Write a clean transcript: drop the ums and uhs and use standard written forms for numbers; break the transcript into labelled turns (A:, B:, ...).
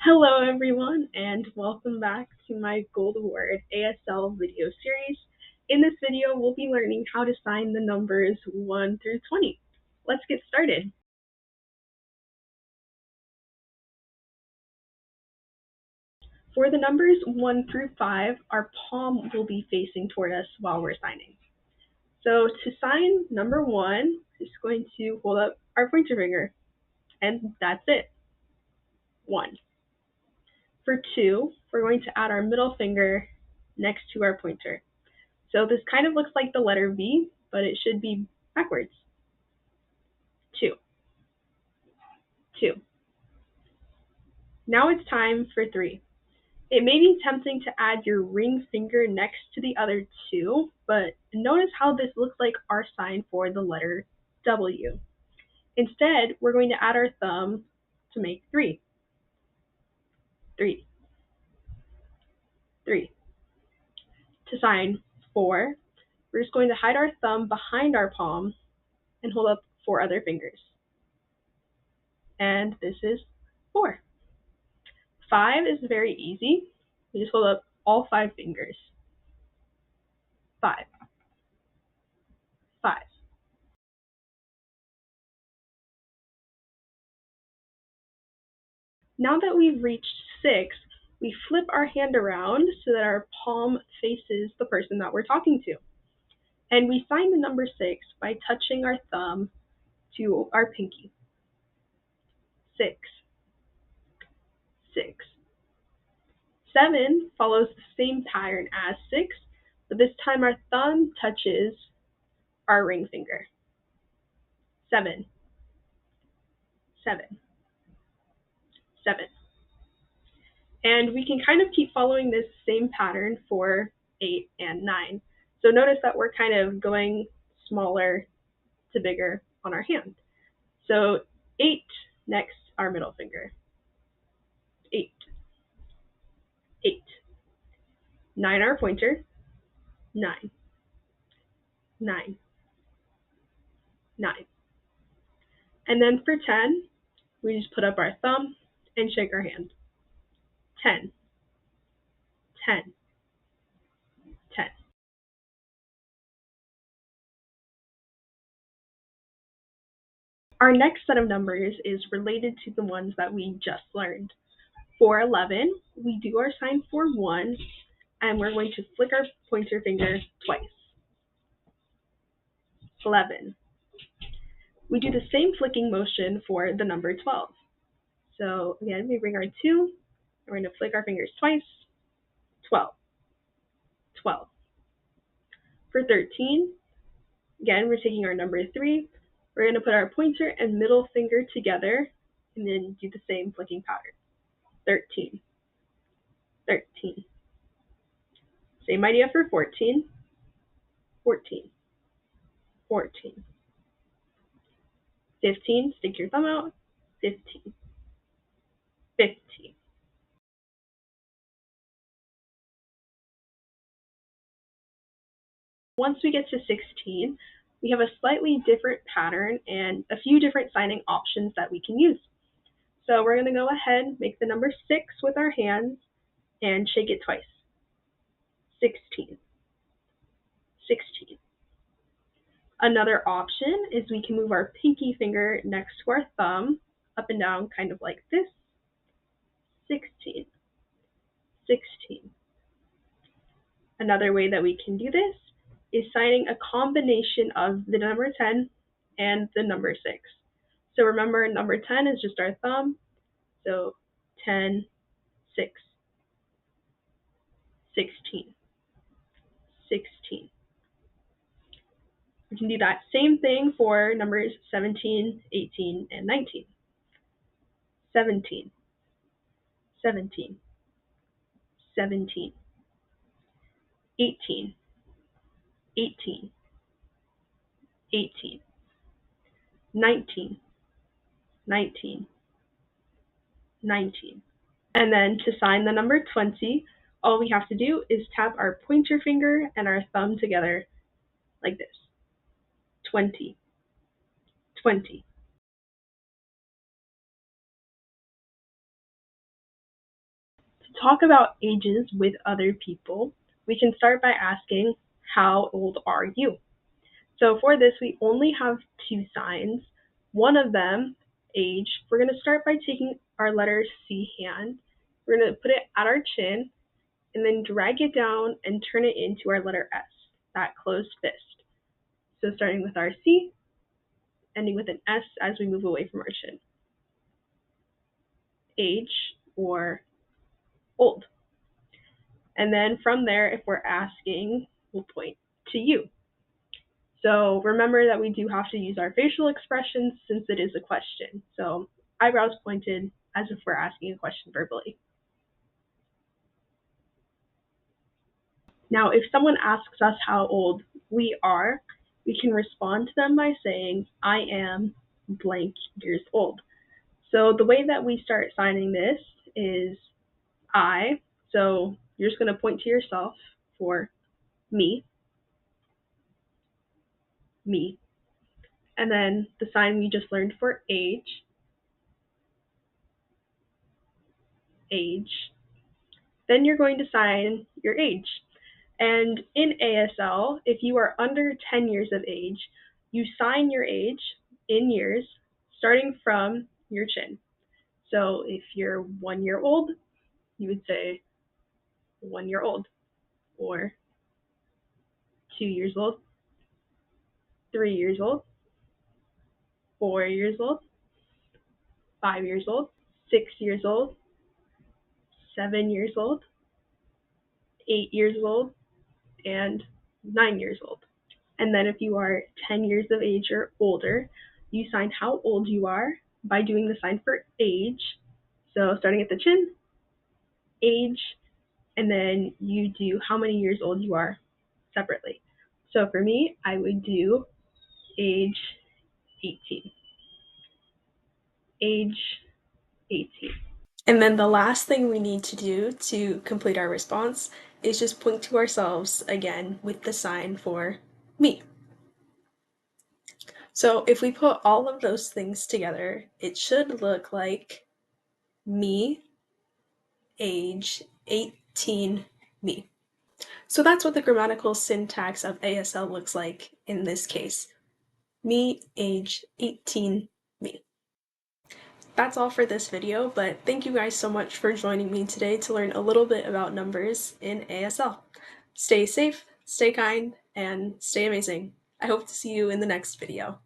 A: Hello, everyone, and welcome back to my Gold Award ASL video series. In this video, we'll be learning how to sign the numbers 1 through 20. Let's get started. For the numbers 1 through 5, our palm will be facing toward us while we're signing. So to sign number 1, we're just going to hold up our pointer finger, and that's it, 1. For 2, we're going to add our middle finger next to our pointer. So this kind of looks like the letter V, but it should be backwards. 2, 2. Now it's time for 3. It may be tempting to add your ring finger next to the other 2, but notice how this looks like our sign for the letter W. Instead, we're going to add our thumb to make 3. 3, 3. To sign 4, we're just going to hide our thumb behind our palm and hold up 4 other fingers. And this is 4. 5 is very easy. We just hold up all 5 fingers. 5, 5. Now that we've reached 6, we flip our hand around so that our palm faces the person that we're talking to. And we sign the number 6 by touching our thumb to our pinky. 6, 6. 7 follows the same pattern as 6, but this time our thumb touches our ring finger. 7, 7, 7. And we can kind of keep following this same pattern for 8 and 9. So notice that we're kind of going smaller to bigger on our hand. So 8 next, our middle finger. 8, 8. 9 our pointer. 9, 9, 9. And then for 10, we just put up our thumb and shake our hand. 10, 10, 10. Our next set of numbers is related to the ones that we just learned. For 11, we do our sign for 1, and we're going to flick our pointer finger twice. 11. We do the same flicking motion for the number 12. So again, we bring our 2, we're going to flick our fingers twice. 12, 12. For 13, again, we're taking our number 3, we're going to put our pointer and middle finger together, and then do the same flicking pattern. 13, 13. Same idea for 14, 14, 14. 15, stick your thumb out. 15, 15. Once we get to 16, we have a slightly different pattern and a few different signing options that we can use. So we're going to go ahead, make the number 6 with our hands, and shake it twice. 16, 16. Another option is we can move our pinky finger next to our thumb, up and down, kind of like this. 16, 16. Another way that we can do this is signing a combination of the number 10 and the number 6. So remember, number 10 is just our thumb, so 10, 6, 16, 16. We can do that same thing for numbers 17, 18, and 19. 17, 17, 17, 18, 18, 18, 19, 19, 19. And then to sign the number 20, all we have to do is tap our pointer finger and our thumb together like this. 20, 20. talk about ages with other people, we can start by asking, how old are you? So for this, we only have two signs. One of them, age, we're going to start by taking our letter C hand. We're going to put it at our chin and then drag it down and turn it into our letter S, that closed fist. So starting with our C, ending with an S as we move away from our chin. Age or old. And then from there, if we're asking, we'll point to you. So remember that we do have to use our facial expressions since it is a question. So eyebrows pointed as if we're asking a question verbally. Now, if someone asks us how old we are, we can respond to them by saying, I am blank years old. So the way that we start signing this is I. So you're just going to point to yourself for me, me. And then the sign we just learned for age, age. Then you're going to sign your age. And in ASL, if you are under 10 years of age, you sign your age in years starting from your chin. So if you're 1 year old, you would say 1 year old, or 2 years old, 3 years old, 4 years old, 5 years old, 6 years old, 7 years old, 8 years old, and 9 years old. And then if you are 10 years of age or older, you sign how old you are by doing the sign for age. So starting at the chin, age, and then you do how many years old you are separately. So for me, I would do age 18. Age 18. And then the last thing we need to do to complete our response is just point to ourselves again with the sign for me. So if we put all of those things together, it should look like me, age 18, me. So that's what the grammatical syntax of ASL looks like in this case. Me, age 18, me. That's all for this video, but thank you guys so much for joining me today to learn a little bit about numbers in ASL. Stay safe, stay kind, and stay amazing. I hope to see you in the next video.